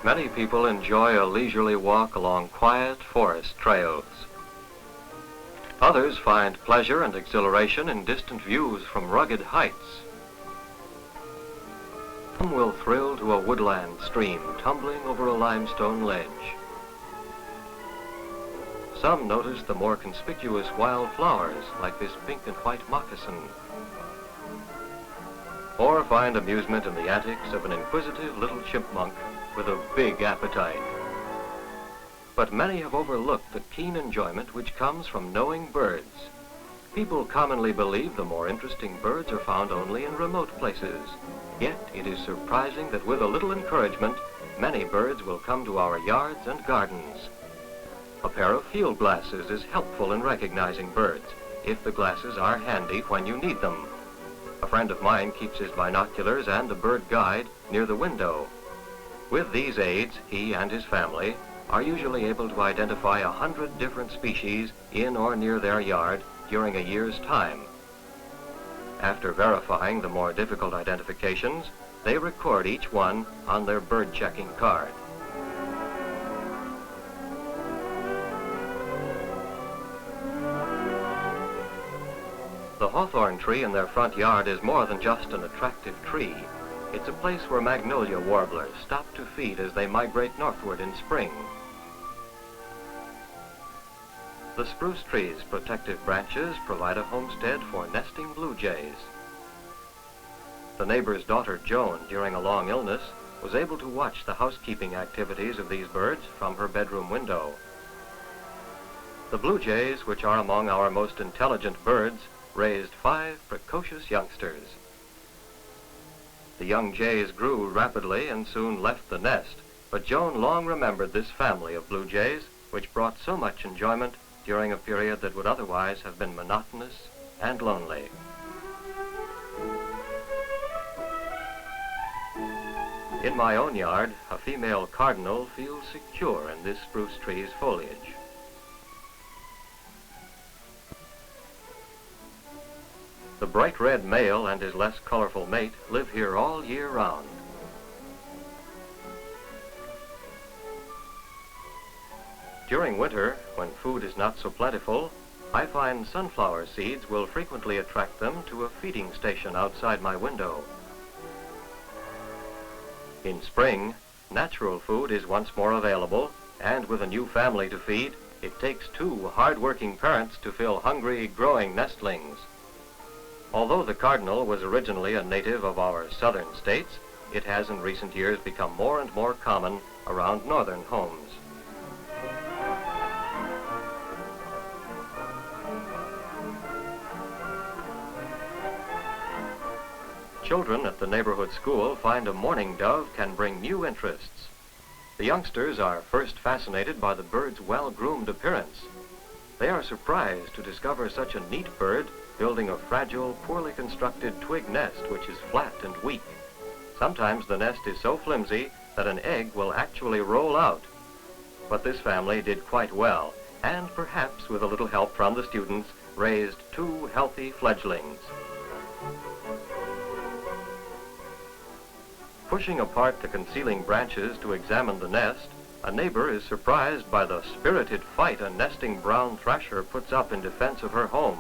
Many people enjoy a leisurely walk along quiet forest trails. Others find pleasure and exhilaration in distant views from rugged heights. Some will thrill to a woodland stream tumbling over a limestone ledge. Some notice the more conspicuous wild flowers like this pink and white moccasin. Or find amusement in the antics of an inquisitive little chipmunk with a big appetite. But many have overlooked the keen enjoyment which comes from knowing birds. People commonly believe the more interesting birds are found only in remote places. Yet it is surprising that with a little encouragement, many birds will come to our yards and gardens. A pair of field glasses is helpful in recognizing birds, if the glasses are handy when you need them. A friend of mine keeps his binoculars and a bird guide near the window. With these aids, he and his family are usually able to identify 100 different species in or near their yard during a year's time. After verifying the more difficult identifications, they record each one on their bird checking card. The hawthorn tree in their front yard is more than just an attractive tree. It's a place where magnolia warblers stop to feed as they migrate northward in spring. The spruce tree's protective branches provide a homestead for nesting blue jays. The neighbor's daughter, Joan, during a long illness, was able to watch the housekeeping activities of these birds from her bedroom window. The blue jays, which are among our most intelligent birds, raised 5 precocious youngsters. The young jays grew rapidly and soon left the nest, but Joan long remembered this family of blue jays, which brought so much enjoyment during a period that would otherwise have been monotonous and lonely. In my own yard, a female cardinal feels secure in this spruce tree's foliage. The bright red male and his less colorful mate live here all year round. During winter, when food is not so plentiful, I find sunflower seeds will frequently attract them to a feeding station outside my window. In spring, natural food is once more available, and with a new family to feed, it takes 2 hard-working parents to fill hungry, growing nestlings. Although the cardinal was originally a native of our southern states, it has in recent years become more and more common around northern homes. Children at the neighborhood school find a mourning dove can bring new interests. The youngsters are first fascinated by the bird's well-groomed appearance. They are surprised to discover such a neat bird building a fragile, poorly constructed twig nest which is flat and weak. Sometimes the nest is so flimsy that an egg will actually roll out. But this family did quite well, and perhaps with a little help from the students, raised 2 healthy fledglings. Pushing apart the concealing branches to examine the nest, a neighbor is surprised by the spirited fight a nesting brown thrasher puts up in defense of her home.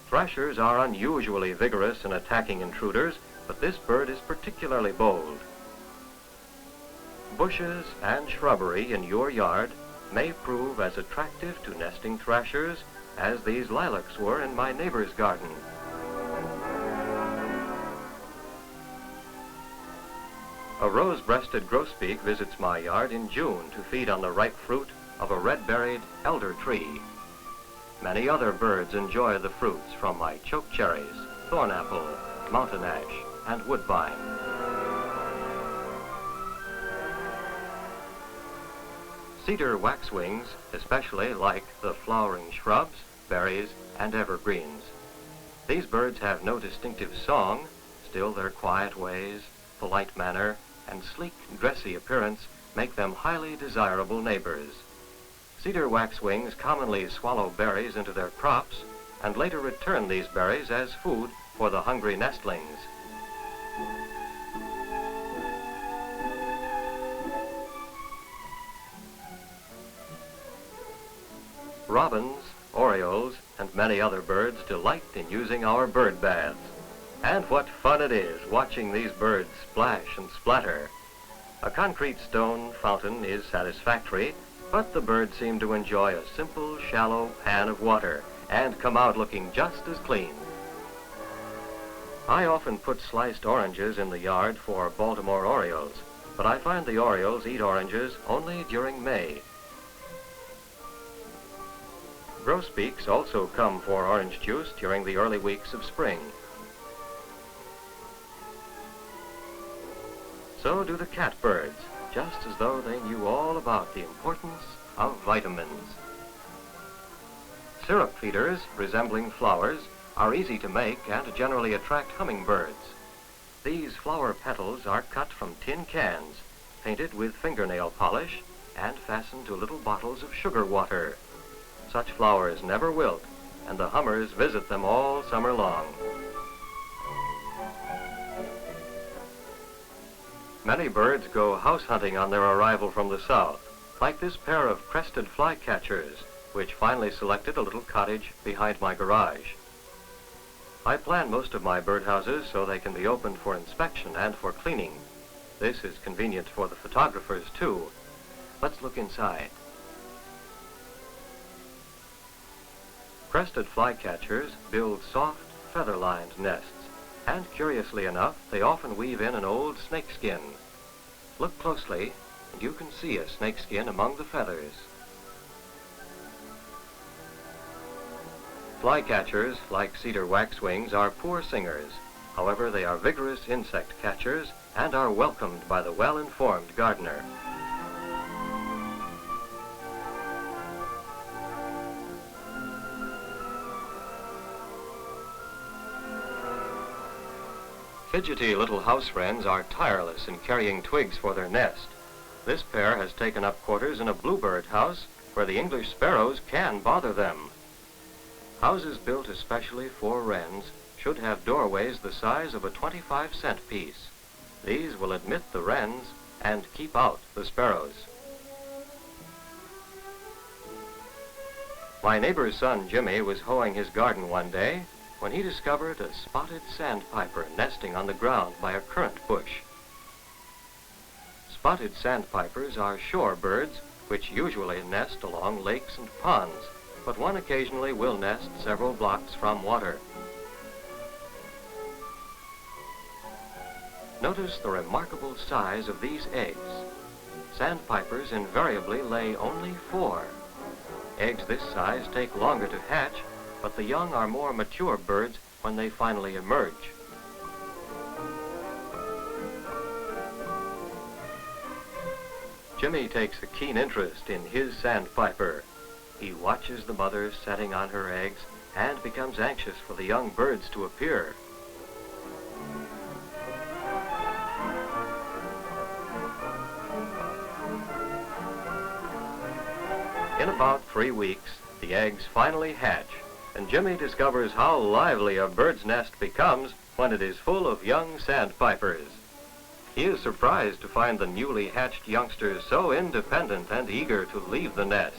Thrashers are unusually vigorous in attacking intruders, but this bird is particularly bold. Bushes and shrubbery in your yard may prove as attractive to nesting thrashers as these lilacs were in my neighbor's garden. A rose-breasted grosbeak visits my yard in June to feed on the ripe fruit of a red-berried elder tree. Many other birds enjoy the fruits from my chokecherries, thornapple, mountain ash, and woodbine. Cedar waxwings especially like the flowering shrubs, berries, and evergreens. These birds have no distinctive song, still their quiet ways, polite manner, and sleek, dressy appearance make them highly desirable neighbors. Cedar waxwings commonly swallow berries into their crops and later return these berries as food for the hungry nestlings. Robins, orioles, and many other birds delight in using our bird baths. And what fun it is watching these birds splash and splatter. A concrete stone fountain is satisfactory, but the birds seem to enjoy a simple, shallow pan of water and come out looking just as clean. I often put sliced oranges in the yard for Baltimore orioles, but I find the orioles eat oranges only during May. Grosbeaks also come for orange juice during the early weeks of spring. So do the catbirds, just as though they knew all about the importance of vitamins. Syrup feeders, resembling flowers, are easy to make and generally attract hummingbirds. These flower petals are cut from tin cans, painted with fingernail polish, and fastened to little bottles of sugar water. Such flowers never wilt, and the hummers visit them all summer long. Many birds go house hunting on their arrival from the south, like this pair of crested flycatchers, which finally selected a little cottage behind my garage. I plan most of my birdhouses so they can be opened for inspection and for cleaning. This is convenient for the photographers, too. Let's look inside. Crested flycatchers build soft, feather-lined nests, and curiously enough, they often weave in an old snakeskin. Look closely, and you can see a snakeskin among the feathers. Flycatchers, like cedar waxwings, are poor singers. However, they are vigorous insect catchers and are welcomed by the well-informed gardener. Fidgety little house wrens are tireless in carrying twigs for their nest. This pair has taken up quarters in a bluebird house where the English sparrows can bother them. Houses built especially for wrens should have doorways the size of a 25-cent piece. These will admit the wrens and keep out the sparrows. My neighbor's son Jimmy was hoeing his garden one day when he discovered a spotted sandpiper nesting on the ground by a currant bush. Spotted sandpipers are shore birds which usually nest along lakes and ponds, but one occasionally will nest several blocks from water. Notice the remarkable size of these eggs. Sandpipers invariably lay only 4. Eggs this size take longer to hatch, but the young are more mature birds when they finally emerge. Jimmy takes a keen interest in his sandpiper. He watches the mother setting on her eggs and becomes anxious for the young birds to appear. In about 3 weeks, the eggs finally hatch, and Jimmy discovers how lively a bird's nest becomes when it is full of young sandpipers. He is surprised to find the newly hatched youngsters so independent and eager to leave the nest.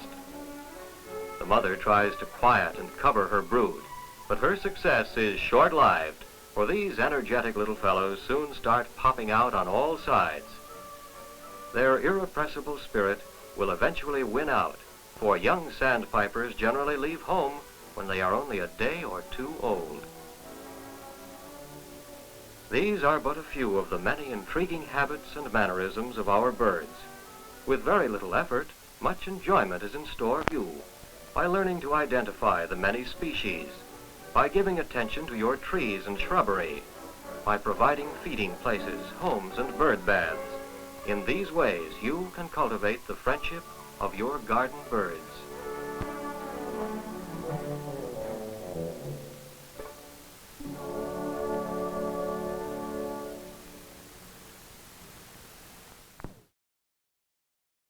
The mother tries to quiet and cover her brood, but her success is short-lived, for these energetic little fellows soon start popping out on all sides. Their irrepressible spirit will eventually win out, for young sandpipers generally leave home when they are only a day or 2 old. These are but a few of the many intriguing habits and mannerisms of our birds. With very little effort, much enjoyment is in store for you by learning to identify the many species, by giving attention to your trees and shrubbery, by providing feeding places, homes, and bird baths. In these ways, you can cultivate the friendship of your garden birds.